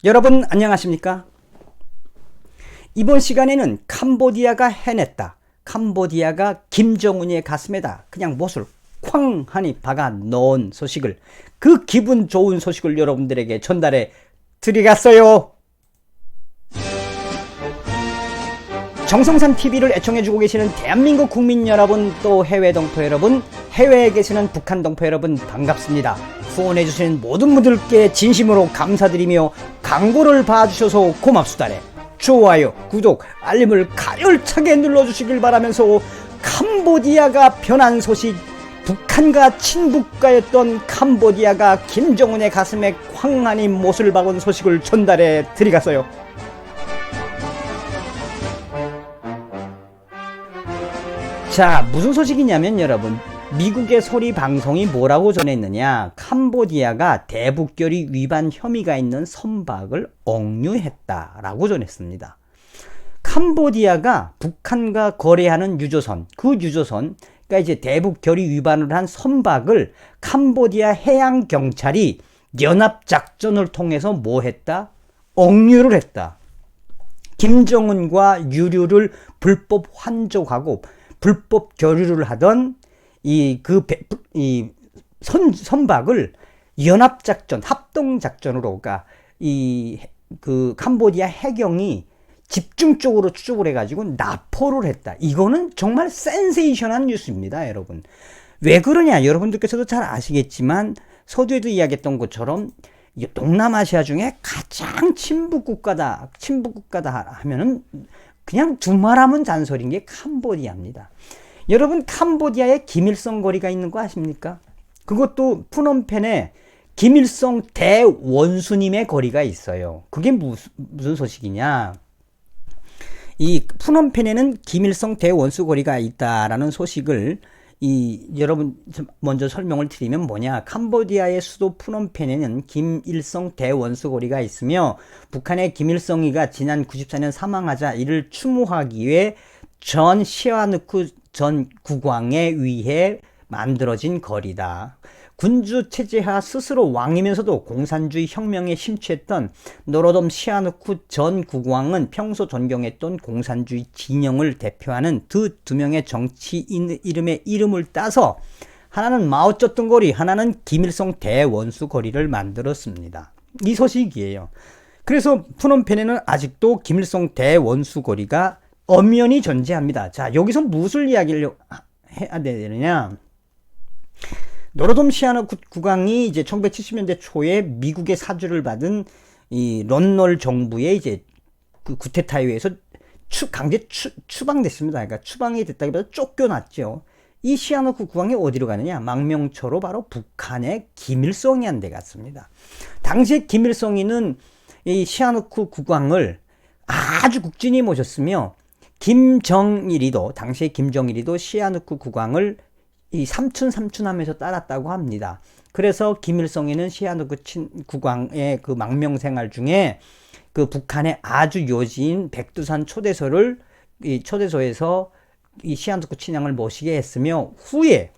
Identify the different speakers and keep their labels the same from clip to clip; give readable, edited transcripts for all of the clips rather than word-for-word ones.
Speaker 1: 여러분 안녕하십니까? 이번 시간에는 캄보디아가 해냈다. 캄보디아가 김정은의 가슴에다 그냥 못을 쾅 하니 박아 넣은 소식을, 그 기분 좋은 소식을 여러분들에게 전달해 드리겠어요. 정성산 TV를 애청해주고 계시는 대한민국 국민 여러분, 또 해외 동포 여러분, 해외에 계시는 북한 동포 여러분 반갑습니다. 후원해주시는 모든 분들께 진심으로 감사드리며 광고를 봐주셔서 고맙수다네. 좋아요, 구독, 알림을 가열차게 눌러주시길 바라면서 캄보디아가 변한 소식, 북한과 친북가였던 캄보디아가 김정은의 가슴에 쾅하니 못을 박은 소식을 전달해 드리겠어요. 자, 무슨 소식이냐면 여러분, 미국의 소리 방송이 뭐라고 전했느냐, 캄보디아가 대북결의 위반 혐의가 있는 선박을 억류했다라고 전했습니다. 캄보디아가 북한과 거래하는 유조선, 그 유조선, 그러니까 이제 대북결의 위반을 한 선박을 캄보디아 해양경찰이 연합작전을 통해서 뭐 했다? 억류를 했다. 김정은과 유류를 불법 환족하고 불법 교류를 하던 선박을 연합작전, 합동작전으로, 그러니까 그 캄보디아 해경이 집중적으로 추적을 해가지고 납포를 했다. 이거는 정말 센세이션한 뉴스입니다, 여러분. 왜 그러냐? 여러분들께서도 잘 아시겠지만, 서두에도 이야기했던 것처럼 동남아시아 중에 가장 친북국가다 하면은 그냥 두말하면 잔소리인 게 캄보디아입니다. 여러분, 캄보디아에 김일성 거리가 있는 거 아십니까? 그것도 푸놈펜에 김일성 대원수님의 거리가 있어요. 그게 무슨 소식이냐? 이 푸놈펜에는 김일성 대원수 거리가 있다라는 소식을 여러분 먼저 설명을 드리면 뭐냐, 캄보디아의 수도 푸놈펜에는 김일성 대원수 거리가 있으며, 북한의 김일성이가 지난 94년 사망하자 이를 추모하기 위해 전 시아누쿠 전 국왕에 의해 만들어진 거리다. 군주 체제하 스스로 왕이면서도 공산주의 혁명에 심취했던 노로돔 시아누쿠 전 국왕은 평소 존경했던 공산주의 진영을 대표하는 두 명의 정치인 이름의 이름을 따서 하나는 마오쩌둥 거리, 하나는 김일성 대원수 거리를 만들었습니다. 이 소식이에요. 그래서 푸놈펜에는 아직도 김일성 대원수 거리가 엄연히 존재합니다. 자, 여기서 무슨 이야기를 해야 되느냐? 노로돔 시아누쿠 국왕이 이제 1970년대 초에 미국의 사주를 받은 이 런널 정부의 이제 그 쿠데타에 의해서 강제 추방됐습니다. 그러니까 추방이 됐다기보다 쫓겨났죠. 이 시아누쿠 국왕이 어디로 가느냐? 망명초로 바로 북한의 김일성이한테 갔습니다. 당시에 김일성이는 이 시아누쿠 국왕을 아주 국진이 모셨으며, 당시에 김정일이도 시아누쿠 국왕을 이 삼촌 하면서 따랐다고 합니다. 그래서 김일성이는 시아누쿠 국왕의 그 망명 생활 중에 그 북한의 아주 요지인 백두산 초대소에서 이 시아누쿠 친양을 모시게 했으며, 후에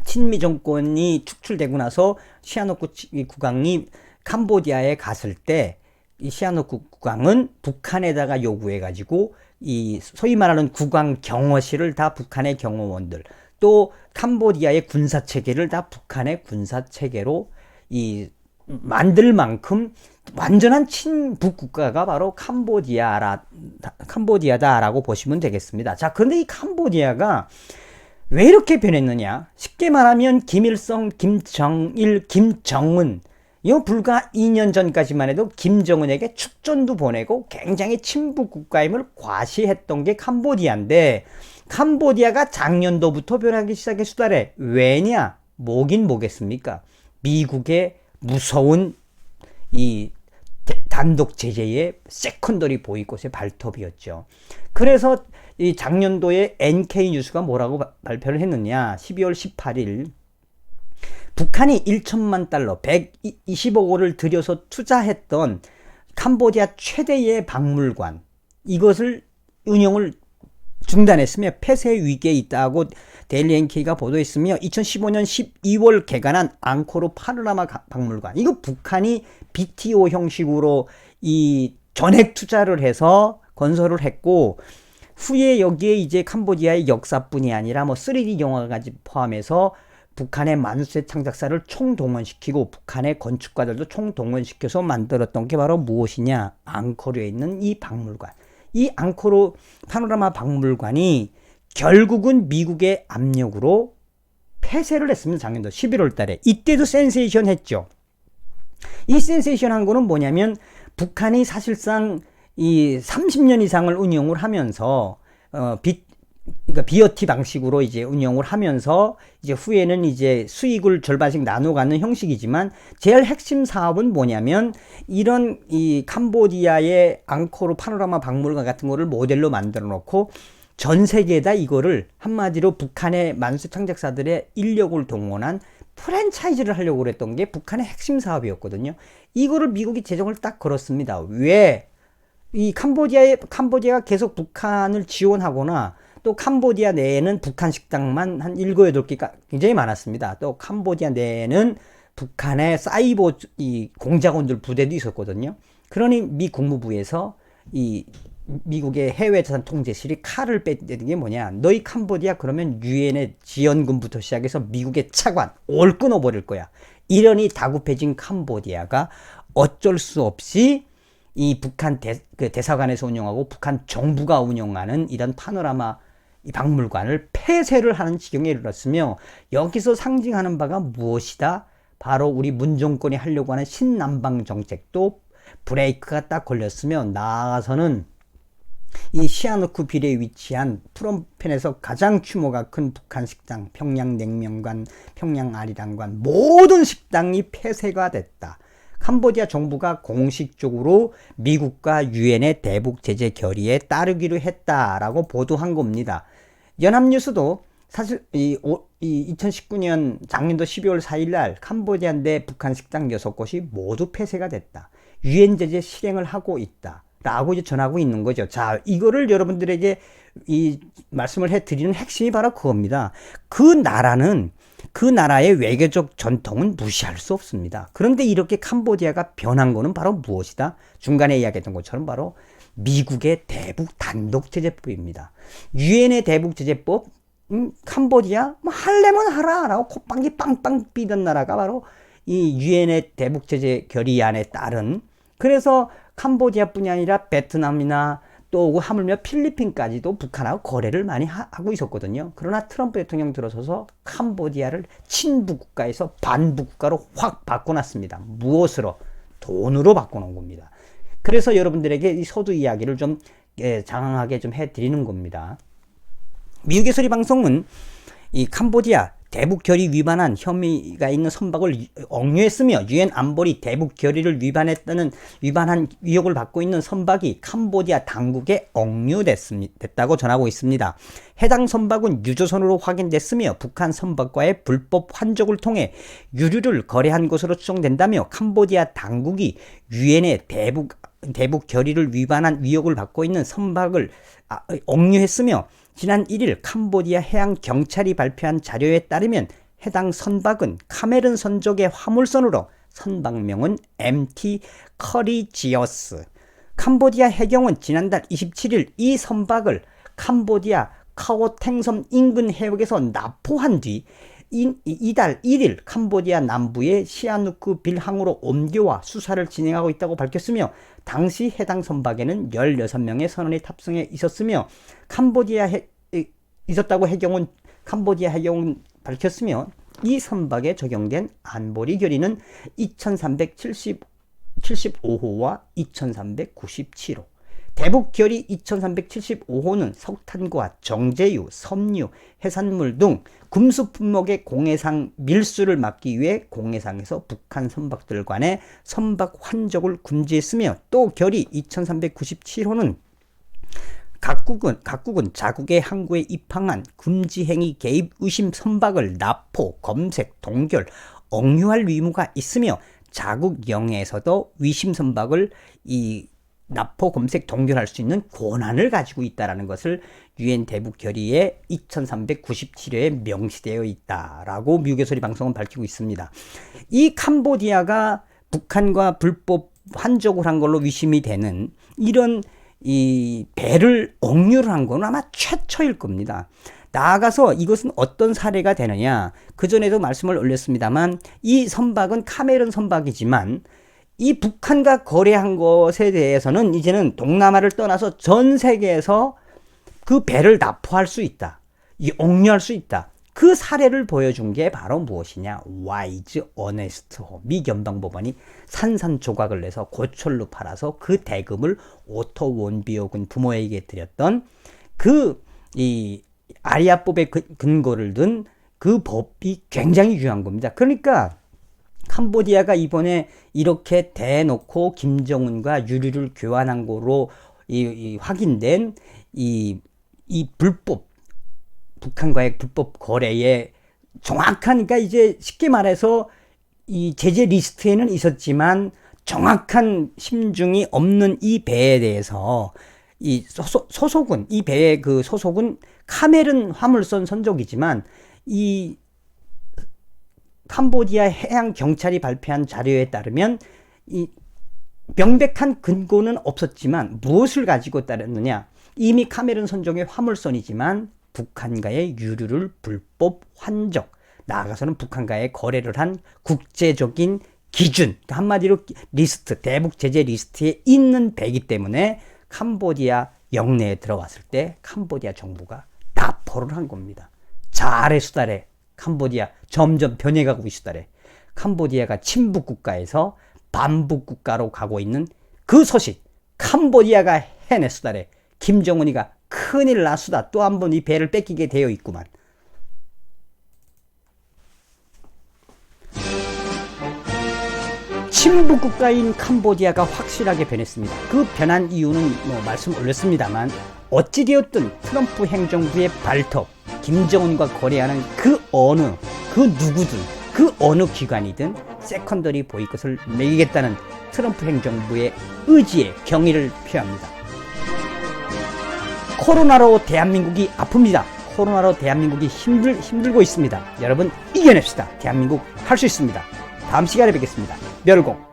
Speaker 1: 친미 정권이 축출되고 나서 시아누쿠 국왕이 캄보디아에 갔을 때 이 시아누쿠 국왕은 북한에다가 요구해가지고 이 소위 말하는 국왕 경호실을 다 북한의 경호원들, 또 캄보디아의 군사체계를 다 북한의 군사체계로 만들 만큼 완전한 친북 국가가 바로 캄보디아다라고 보시면 되겠습니다. 자, 그런데 이 캄보디아가 왜 이렇게 변했느냐? 쉽게 말하면 김일성, 김정일, 김정은, 불과 2년 전까지만 해도 김정은에게 축전도 보내고 굉장히 친북 국가임을 과시했던 게 캄보디아인데, 캄보디아가 작년도부터 변하기 시작했수다래. 왜냐? 뭐긴 뭐겠습니까? 미국의 무서운 이 단독 제재의 세컨더리 보이콧의 발톱이었죠. 그래서 이 작년도에 NK뉴스가 뭐라고 발표를 했느냐? 12월 18일 북한이 1천만 달러 120억 원을 들여서 투자했던 캄보디아 최대의 박물관, 이것을 운영을 중단했으며 폐쇄 위기에 있다고 데일리 NK가 보도했으며 2015년 12월 개관한 앙코르 파노라마 박물관, 이거 북한이 BTO 형식으로 이 전액 투자를 해서 건설을 했고, 후에 여기에 이제 캄보디아의 역사뿐이 아니라 뭐 3D 영화까지 포함해서 북한의 만세 창작사를 총동원시키고 북한의 건축가들도 총동원시켜서 만들었던 게 바로 무엇이냐? 앙코르에 있는 이 박물관. 이 앙코르 파노라마 박물관이 결국은 미국의 압력으로 폐쇄를 했습니다. 작년도 11월 달에. 이때도 센세이션 했죠. 이 센세이션 한 거는 뭐냐면 북한이 사실상 이 30년 이상을 운영을 하면서 그러니까 BOT 방식으로 이제 운영을 하면서 이제 후에는 이제 수익을 절반씩 나눠 갖는 형식이지만, 제일 핵심 사업은 뭐냐면 이런 이 캄보디아의 앙코르 파노라마 박물관 같은 거를 모델로 만들어 놓고 전 세계에다 이거를 한마디로 북한의 만수 창작사들의 인력을 동원한 프랜차이즈를 하려고 그랬던 게 북한의 핵심 사업이었거든요. 이거를 미국이 재정을 딱 걸었습니다. 왜? 이 캄보디아가 계속 북한을 지원하거나, 또 캄보디아 내에는 북한 식당만 한 7, 8개가 굉장히 많았습니다. 또 캄보디아 내에는 북한의 사이버 이 공작원들 부대도 있었거든요. 그러니 미 국무부에서 이 미국의 해외자산 통제실이 칼을 빼는 게 뭐냐? 너희 캄보디아 그러면 유엔의 지원금부터 시작해서 미국의 차관 올 끊어버릴 거야. 이러니 다급해진 캄보디아가 어쩔 수 없이 이 북한 대사관에서 운영하고 북한 정부가 운영하는 이런 파노라마 이 박물관을 폐쇄를 하는 지경에 이르렀으며, 여기서 상징하는 바가 무엇이다? 바로 우리 문정권이 하려고 하는 신남방 정책도 브레이크가 딱 걸렸으며, 나아가서는 이 시아누크 빌에 위치한 프롬펜에서 가장 규모가 큰 북한 식당, 평양 냉면관, 평양 아리랑관, 모든 식당이 폐쇄가 됐다. 캄보디아 정부가 공식적으로 미국과 유엔의 대북 제재 결의에 따르기로 했다라고 보도한 겁니다. 연합뉴스도 사실 이 2019년 작년도 12월 4일 날 캄보디아 내 북한 식당 6곳이 모두 폐쇄가 됐다. 유엔 제재 실행을 하고 있다. 라고 이제 전하고 있는 거죠. 자, 이거를 여러분들에게 이 말씀을 해드리는 핵심이 바로 그겁니다. 그 나라의 외교적 전통은 무시할 수 없습니다. 그런데 이렇게 캄보디아가 변한 거는 바로 무엇이다? 중간에 이야기했던 것처럼 바로 미국의 대북 단독제재법입니다. 유엔의 대북제재법, 캄보디아 뭐 할래면 하라 라고 콧방귀 빵빵 삐던 나라가 바로 이 유엔의 대북제재 결의안에 따른, 그래서 캄보디아뿐이 아니라 베트남이나 또 하물며 필리핀까지도 북한하고 거래를 많이 하고 있었거든요. 그러나 트럼프 대통령 들어서서 캄보디아를 친북 국가에서 반북 국가로 확 바꿔놨습니다. 무엇으로? 돈으로 바꿔놓은 겁니다. 그래서 여러분들에게 이 서두 이야기를 좀 장황하게 좀 해드리는 겁니다. 미국의 소리방송은 이 캄보디아 대북 결의 위반한 혐의가 있는 선박을 억류했으며, 유엔 안보리 대북 결의를 위반한 위협을 받고 있는 선박이 캄보디아 당국에 억류됐다고 전하고 있습니다. 해당 선박은 유조선으로 확인됐으며 북한 선박과의 불법 환적을 통해 유류를 거래한 것으로 추정된다며, 캄보디아 당국이 유엔의 대북 결의를 위반한 위협을 받고 있는 선박을 억류했으며, 지난 1일 캄보디아 해양 경찰이 발표한 자료에 따르면 해당 선박은 카메룬 선족의 화물선으로 선박명은 MT 커리지어스. 캄보디아 해경은 지난달 27일 이 선박을 캄보디아 카오탱섬 인근 해역에서 납포한 뒤 이달 1일 캄보디아 남부의 시아누크 빌항으로 옮겨와 수사를 진행하고 있다고 밝혔으며, 당시 해당 선박에는 16명의 선원이 탑승해 있었으며 캄보디아 해경은 밝혔으며, 이 선박에 적용된 안보리 결의는 2375호와 2397호. 대북결의 2375호는 석탄과 정제유, 섬유, 해산물 등 금수 품목의 공해상 밀수를 막기 위해 공해상에서 북한 선박들 간의 선박 환적을 금지했으며, 또 결의 2397호는 각국은 자국의 항구에 입항한 금지행위 개입 의심 선박을 납포, 검색, 동결, 억류할 의무가 있으며, 자국 영해에서도 위심 선박을 나포 검색 동결할 수 있는 권한을 가지고 있다라는 것을 유엔 대북 결의의 2397호에 명시되어 있다라고 미국의 방송은 밝히고 있습니다. 이 캄보디아가 북한과 불법 환족을 한 걸로 위심이 되는 이런 이 배를 억류를 한 건 아마 최초일 겁니다. 나아가서 이것은 어떤 사례가 되느냐, 그전에도 말씀을 올렸습니다만 이 선박은 카메룬 선박이지만 이 북한과 거래한 것에 대해서는 이제는 동남아를 떠나서 전 세계에서 그 배를 납포할 수 있다, 이 억류할 수 있다. 그 사례를 보여준 게 바로 무엇이냐, 와이즈 어네스트호 미 연방법원이 산산조각을 내서 고철로 팔아서 그 대금을 오토 원비오군 부모에게 드렸던 그 이 아리아법의 근거를 둔 그 법이 굉장히 유효한 겁니다. 그러니까 캄보디아가 이번에 이렇게 대놓고 김정은과 유류를 교환한 거로 확인된 이 불법, 북한과의 불법 거래에 정확한, 그러니까 이제 쉽게 말해서 이 제재 리스트에는 있었지만 정확한 심증이 없는 이 배에 대해서 이 소속은, 이 배의 그 소속은 카메룬 화물선 선적이지만 이 캄보디아 해양 경찰이 발표한 자료에 따르면 이 명백한 근거는 없었지만 무엇을 가지고 따르느냐, 이미 카메룬 선종의 화물선이지만 북한과의 유류를 불법 환적, 나아가서는 북한과의 거래를 한 국제적인 기준, 한마디로 리스트, 대북 제재 리스트에 있는 배이기 때문에 캄보디아 영내에 들어왔을 때 캄보디아 정부가 납포를 한 겁니다. 잘해 수달해. 캄보디아 점점 변해가고 있수달해. 캄보디아가 친북 국가에서 반북 국가로 가고 있는 그 소식, 캄보디아가 해냈수달해. 김정은이가 큰일 났수다. 또 한 번 이 배를 뺏기게 되어 있구만. 친북 국가인 캄보디아가 확실하게 변했습니다. 그 변한 이유는 말씀 올렸습니다만, 어찌되었든 트럼프 행정부의 발톱, 김정은과 거래하는 그 누구든, 그 어느 기관이든 세컨더리 보이콧을 매기겠다는 트럼프 행정부의 의지에 경의를 표합니다. 코로나로 대한민국이 아픕니다. 코로나로 대한민국이 힘들고 있습니다. 여러분 이겨냅시다. 대한민국 할 수 있습니다. 다음 시간에 뵙겠습니다. 멸공.